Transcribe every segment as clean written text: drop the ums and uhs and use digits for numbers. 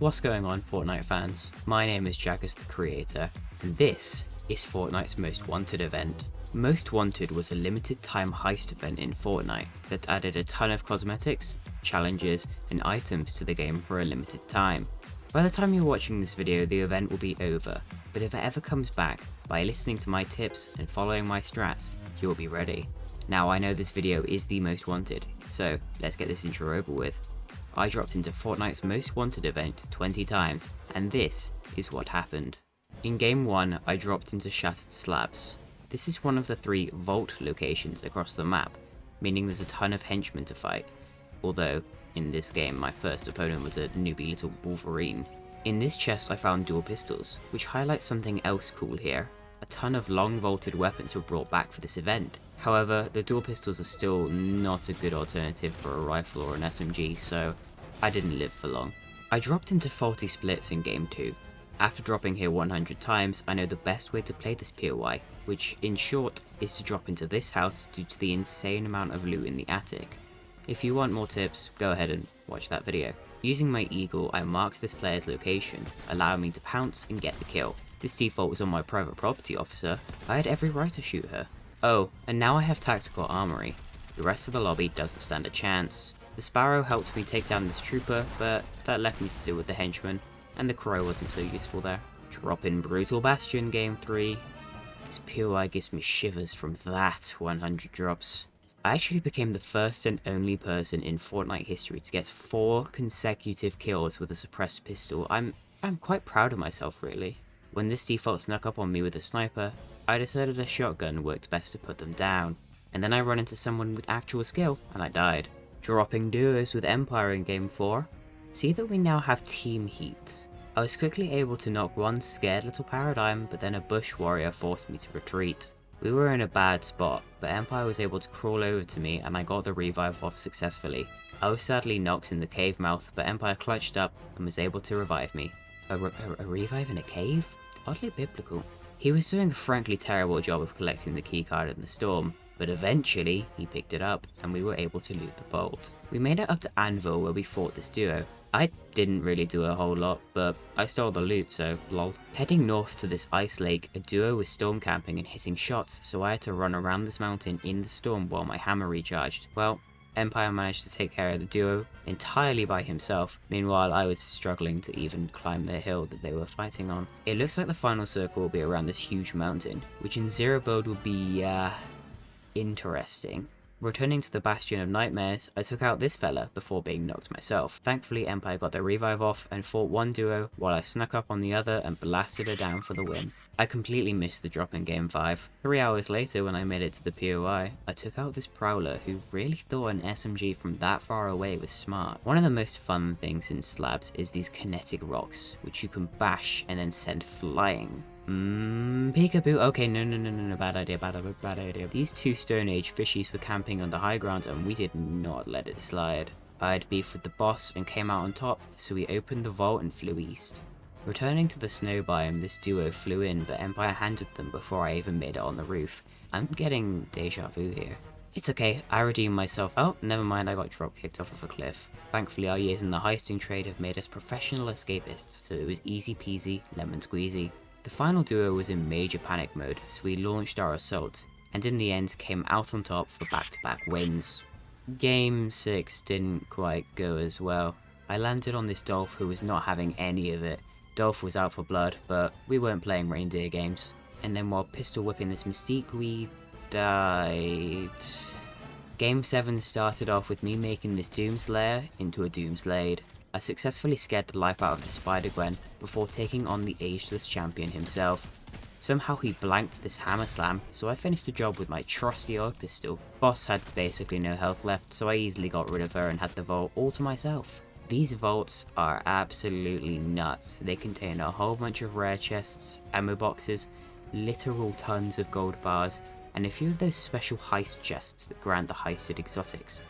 What's going on, Fortnite fans? My name is Jakus the creator, and this is Fortnite's Most Wanted event. Most Wanted was a limited time heist event in Fortnite that added a ton of cosmetics, challenges, and items to the game for a limited time. By the time you're watching this video, the event will be over, but if it ever comes back, by listening to my tips and following my strats, you'll be ready. Now I know this video is the Most Wanted, so let's get this intro over with. I dropped into Fortnite's Most Wanted event 20 times, and this is what happened. In Game 1, I dropped into Shattered Slabs. This is one of the 3 vault locations across the map, meaning there's a ton of henchmen to fight, although in this game my first opponent was a newbie little Wolverine. In this chest I found dual pistols, which highlights something else cool here. A ton of long vaulted weapons were brought back for this event. However, the dual pistols are still not a good alternative for a rifle or an SMG, so I didn't live for long. I dropped into Faulty Splits in Game 2. After dropping here 100 times, I know the best way to play this POI, which in short is to drop into this house due to the insane amount of loot in the attic. If you want more tips, go ahead and watch that video. Using my eagle, I marked this player's location, allowing me to pounce and get the kill. This default was on my private property officer. I had every right to shoot her. Oh, and now I have tactical armory. The rest of the lobby doesn't stand a chance. The Sparrow helped me take down this trooper, but that left me to deal with the henchman, and the Crow wasn't so useful there. Drop in Brutal Bastion Game 3. This POI gives me shivers from that 100 drops. I actually became the first and only person in Fortnite history to get 4 consecutive kills with a suppressed pistol. I'm quite proud of myself, really. When this default snuck up on me with a sniper, I decided a shotgun worked best to put them down, and then I run into someone with actual skill, and I died. Dropping duos with Empire in Game 4. See that we now have team heat. I was quickly able to knock one scared little Paradigm, but then a bush warrior forced me to retreat. We were in a bad spot, but Empire was able to crawl over to me and I got the revive off successfully. I was sadly knocked in the cave mouth, but Empire clutched up and was able to revive me. A revive in a cave? Oddly biblical. He was doing a frankly terrible job of collecting the keycard in the storm, but eventually he picked it up and we were able to loot the vault. We made it up to Anvil where we fought this duo. I didn't really do a whole lot, but I stole the loot, so lol. Heading north to this ice lake, a duo was storm camping and hitting shots, so I had to run around this mountain in the storm while my hammer recharged. Well, Empire managed to take care of the duo entirely by himself. Meanwhile, I was struggling to even climb the hill that they were fighting on. It looks like the final circle will be around this huge mountain, which in zero build will be, interesting. Returning to the Bastion of Nightmares, I took out this fella before being knocked myself. Thankfully, Empire got their revive off and fought one duo while I snuck up on the other and blasted her down for the win. I completely missed the drop in Game 5. 3 hours later, when I made it to the POI, I took out this Prowler who really thought an SMG from that far away was smart. One of the most fun things in Slabs is these kinetic rocks, which you can bash and then send flying. Peekaboo. Okay, no, bad idea. These 2 Stone Age fishies were camping on the high ground and we did not let it slide. I had beef with the boss and came out on top, so we opened the vault and flew east. Returning to the snow biome, this duo flew in, but Empire handled them before I even made it on the roof. I'm getting deja vu here. It's okay, I redeemed myself. Oh, never mind, I got drop kicked off of a cliff. Thankfully our years in the heisting trade have made us professional escapists, so it was easy peasy, lemon squeezy. The final duo was in major panic mode, so we launched our assault, and in the end came out on top for back-to-back wins. Game 6 didn't quite go as well. I landed on this Dolph who was not having any of it. Dolph was out for blood, but we weren't playing reindeer games. And then while pistol whipping this Mystique, we died. Game 7 started off with me making this Doomslayer into a Doomslade. I successfully scared the life out of the Spider-Gwen before taking on the ageless champion himself. Somehow he blanked this hammer slam, so I finished the job with my trusty old pistol. Boss had basically no health left, so I easily got rid of her and had the vault all to myself. These vaults are absolutely nuts. They contain a whole bunch of rare chests, ammo boxes, literal tons of gold bars, and a few of those special heist chests that grant the heisted exotics.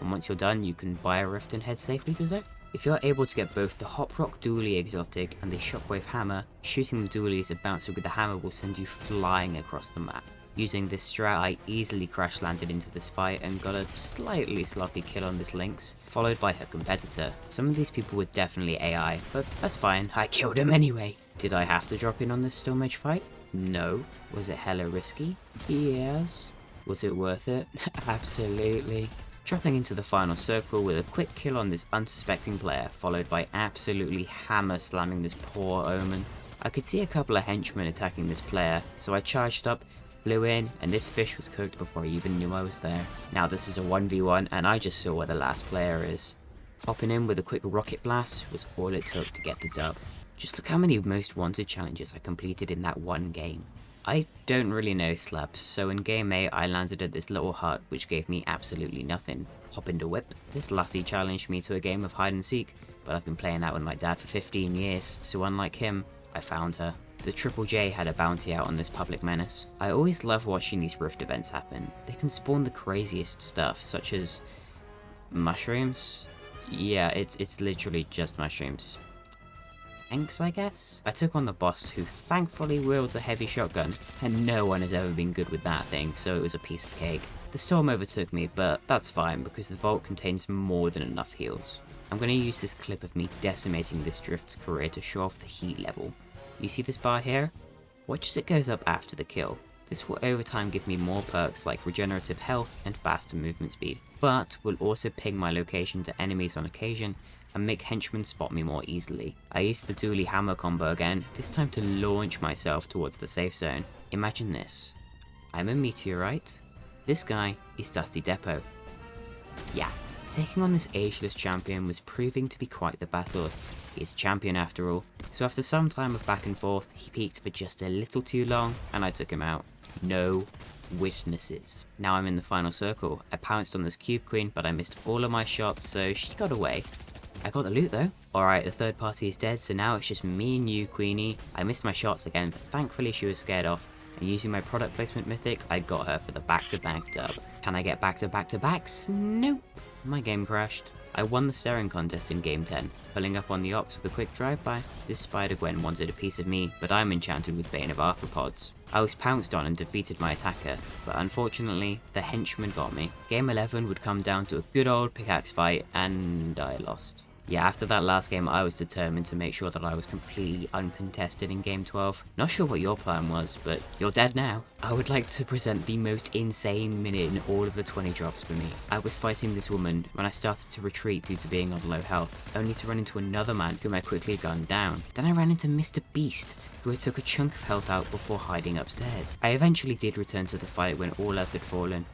And once you're done, you can buy a rift and head safely to Zone. If you're able to get both the Hop Rock Dually exotic and the Shockwave hammer, shooting the dualies and bouncing with the hammer will send you flying across the map. Using this strat, I easily crash landed into this fight and got a slightly sloppy kill on this Lynx, followed by her competitor. Some of these people were definitely AI, but that's fine, I killed him anyway. Did I have to drop in on this Storm Edge fight? No. Was it hella risky? Yes. Was it worth it? Absolutely. Dropping into the final circle with a quick kill on this unsuspecting player, followed by absolutely hammer slamming this poor Omen. I could see a couple of henchmen attacking this player, so I charged up, flew in, and this fish was cooked before I even knew I was there. Now this is a 1v1 and I just saw where the last player is. Popping in with a quick rocket blast was all it took to get the dub. Just look how many most wanted challenges I completed in that one game. I don't really know slabs, so in game 8 I landed at this little hut which gave me absolutely nothing. Hop into whip. This lassie challenged me to a game of hide and seek, but I've been playing that with my dad for 15 years, so unlike him, I found her. The Triple J had a bounty out on this public menace. I always love watching these rift events happen. They can spawn the craziest stuff, such as mushrooms. Yeah, it's literally just mushrooms. Thanks, I guess? I took on the boss, who thankfully wields a heavy shotgun, and no one has ever been good with that thing, so it was a piece of cake. The storm overtook me, but that's fine because the vault contains more than enough heals. I'm going to use this clip of me decimating this drift's career to show off the heat level. You see this bar here? Watch as it goes up after the kill. This will over time give me more perks like regenerative health and faster movement speed, but will also ping my location to enemies on occasion and make henchmen spot me more easily. I used the dually hammer combo again, this time to launch myself towards the safe zone. Imagine this. I'm a meteorite. This guy is Dusty Depot. Yeah, taking on this ageless champion was proving to be quite the battle. He's a champion after all, so after some time of back and forth, he peaked for just a little too long and I took him out. No witnesses. Now I'm in the final circle. I pounced on this cube queen, but I missed all of my shots, so she got away. I got the loot though. Alright, the third party is dead, so now it's just me and you, Queenie. I missed my shots again, but thankfully she was scared off, and using my product placement mythic, I got her for the back-to-back dub. Can I get back-to-back-to-backs? Nope. My game crashed. I won the staring contest in game 10, pulling up on the ops with a quick drive-by. This Spider-Gwen wanted a piece of me, but I'm enchanted with Bane of Arthropods. I was pounced on and defeated my attacker, but unfortunately, the henchman got me. Game 11 would come down to a good old pickaxe fight, and I lost. Yeah, after that last game, I was determined to make sure that I was completely uncontested in Game 12. Not sure what your plan was, but you're dead now. I would like to present the most insane minute in all of the 20 drops for me. I was fighting this woman when I started to retreat due to being on low health, only to run into another man whom I quickly gunned down. Then I ran into Mr. Beast, who had took a chunk of health out before hiding upstairs. I eventually did return to the fight when all else had fallen,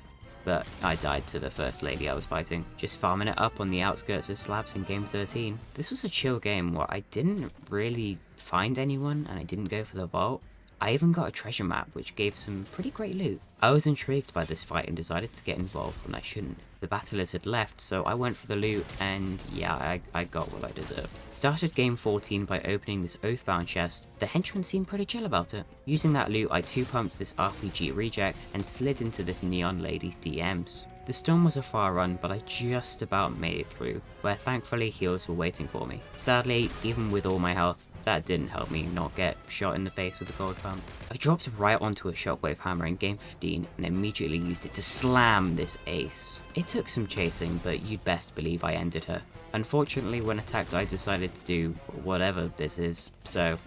but I died to the first lady I was fighting, just farming it up on the outskirts of slabs in game 13. This was a chill game where I didn't really find anyone and I didn't go for the vault. I even got a treasure map which gave some pretty great loot. I was intrigued by this fight and decided to get involved when I shouldn't. The battlers had left, so I went for the loot and yeah, I got what I deserved. Started game 14 by opening this Oathbound chest. The henchmen seemed pretty chill about it. Using that loot, I 2-pumped this RPG reject and slid into this neon lady's DMs. The storm was a far run, but I just about made it through, where thankfully heals were waiting for me. Sadly, even with all my health, that didn't help me not get shot in the face with a gold pump. I dropped right onto a shockwave hammer in game 15 and immediately used it to slam this ace. It took some chasing, but you'd best believe I ended her. Unfortunately, when attacked I decided to do whatever this is, so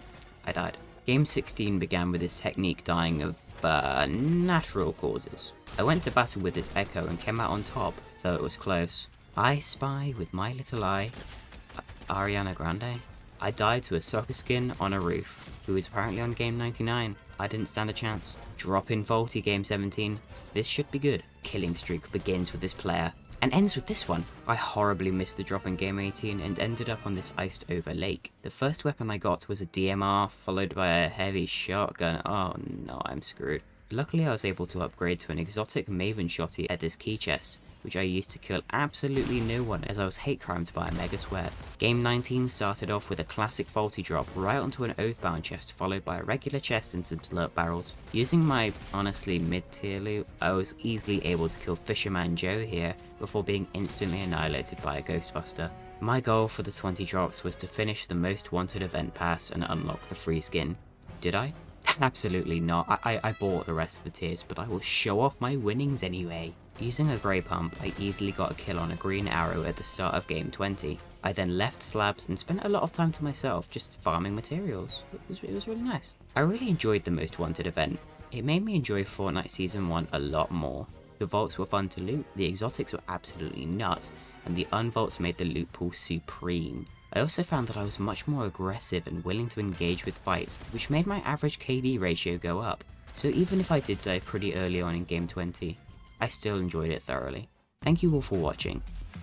I died. Game 16 began with this technique dying of natural causes. I went to battle with this Echo and came out on top, though it was close. I spy with my little eye Ariana Grande. I died to a soccer skin on a roof, who is apparently on game 99. I didn't stand a chance. Drop in faulty game 17. This should be good. Killing streak begins with this player, and ends with this one. I horribly missed the drop in game 18 and ended up on this iced over lake. The first weapon I got was a DMR, followed by a heavy shotgun. Oh no, I'm screwed. Luckily I was able to upgrade to an exotic Maven shotty at this key chest, which I used to kill absolutely no one as I was hate crimed by a mega sweat. Game 19 started off with a classic faulty drop right onto an Oathbound chest, followed by a regular chest and some slurp barrels. Using my honestly mid-tier loot, I was easily able to kill Fisherman Joe here before being instantly annihilated by a Ghostbuster. My goal for the 20 drops was to finish the most wanted event pass and unlock the free skin. Did I? Absolutely not. I bought the rest of the tiers, but I will show off my winnings anyway. Using a grey pump, I easily got a kill on a green arrow at the start of game 20. I then left slabs and spent a lot of time to myself just farming materials. It was really nice. I really enjoyed the Most Wanted event. It made me enjoy Fortnite Season 1 a lot more. The vaults were fun to loot, the exotics were absolutely nuts, and the unvaults made the loot pool supreme. I also found that I was much more aggressive and willing to engage with fights, which made my average KD ratio go up. So even if I did die pretty early on in game 20, I still enjoyed it thoroughly. Thank you all for watching.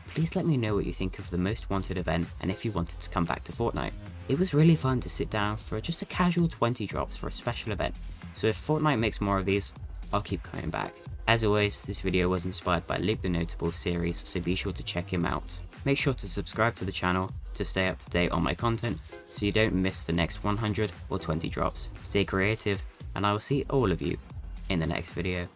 Please let me know what you think of the Most Wanted event and if you wanted to come back to Fortnite. It was really fun to sit down for just a casual 20 drops for a special event, so if Fortnite makes more of these, I'll keep coming back. As always, this video was inspired by Luke the Notable series, so be sure to check him out. Make sure to subscribe to the channel to stay up to date on my content so you don't miss the next 100 or 20 drops. Stay creative, and I will see all of you in the next video.